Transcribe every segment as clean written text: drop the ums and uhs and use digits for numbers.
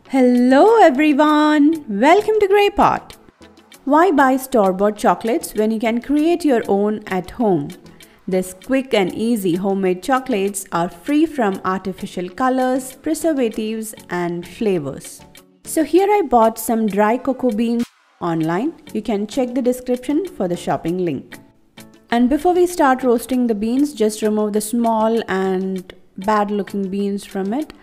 Hello everyone! Welcome to Grey Pot. Why buy store-bought chocolates when you can create your own at home? These quick and easy homemade chocolates are free from artificial colors, preservatives and flavors. So here I bought some dry cocoa beans online. You can check the description for the shopping link. And before we start roasting the beans, just remove the small and bad looking beans from it.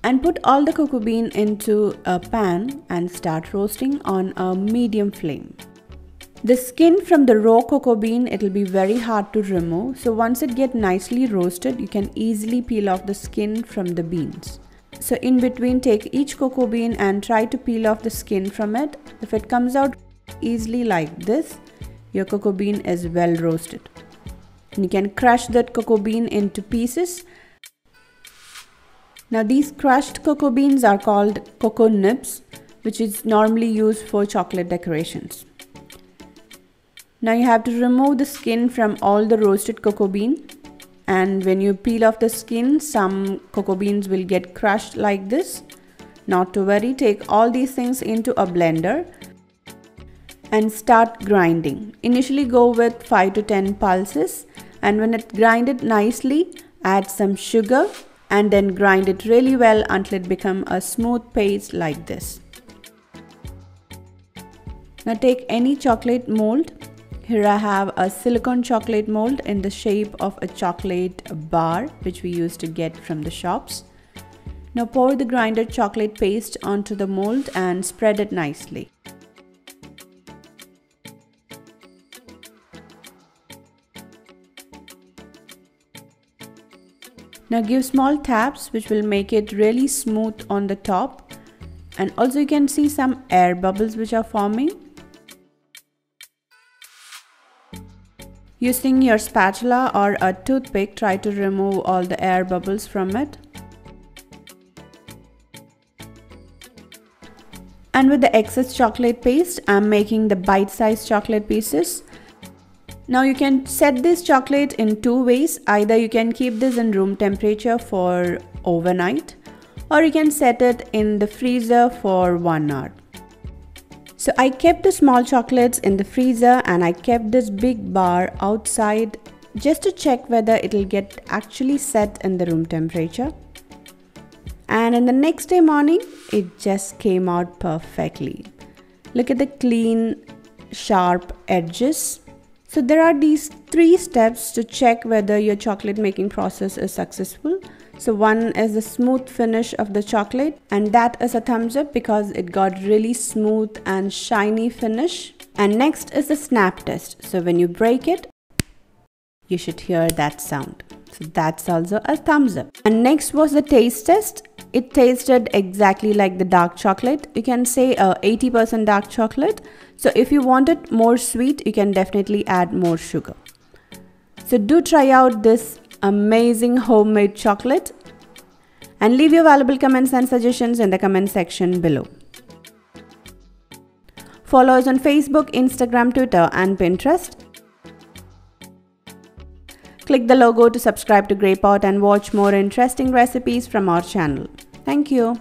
And put all the cocoa bean into a pan and start roasting on a medium flame. The skin from the raw cocoa bean, it will be very hard to remove. So once it gets nicely roasted, you can easily peel off the skin from the beans. So in between, take each cocoa bean and try to peel off the skin from it. If it comes out easily like this, your cocoa bean is well roasted. And you can crush that cocoa bean into pieces. Now these crushed cocoa beans are called cocoa nibs, which is normally used for chocolate decorations. Now you have to remove the skin from all the roasted cocoa bean, and when you peel off the skin, some cocoa beans will get crushed like this. Not to worry, take all these things into a blender and start grinding. Initially go with 5 to 10 pulses, and when it grinded nicely, add some sugar and then grind it really well until it becomes a smooth paste like this. Now take any chocolate mold. Here I have a silicone chocolate mold in the shape of a chocolate bar, which we used to get from the shops. Now pour the grinded chocolate paste onto the mold and spread it nicely. Now give small taps which will make it really smooth on the top, and also you can see some air bubbles which are forming. Using your spatula or a toothpick, try to remove all the air bubbles from it. And with the excess chocolate paste, I'm making the bite-sized chocolate pieces. Now you can set this chocolate in two ways. Either you can keep this in room temperature for overnight, or you can set it in the freezer for 1 hour. So I kept the small chocolates in the freezer and I kept this big bar outside just to check whether it will get actually set in the room temperature. And in the next day morning, it just came out perfectly. Look at the clean, sharp edges. So there are these 3 steps to check whether your chocolate making process is successful. So one is the smooth finish of the chocolate, and that is a thumbs up because it got really smooth and shiny finish. And next is the snap test. So when you break it, you should hear that sound. So that's also a thumbs up. And next was the taste test. It tasted exactly like the dark chocolate. You can say 80% dark chocolate. So if you want it more sweet, you can definitely add more sugar. So do try out this amazing homemade chocolate and leave your valuable comments and suggestions in the comment section below. Follow us on Facebook, Instagram, Twitter and Pinterest. Click the logo to subscribe to Grey Pot and watch more interesting recipes from our channel. Thank you.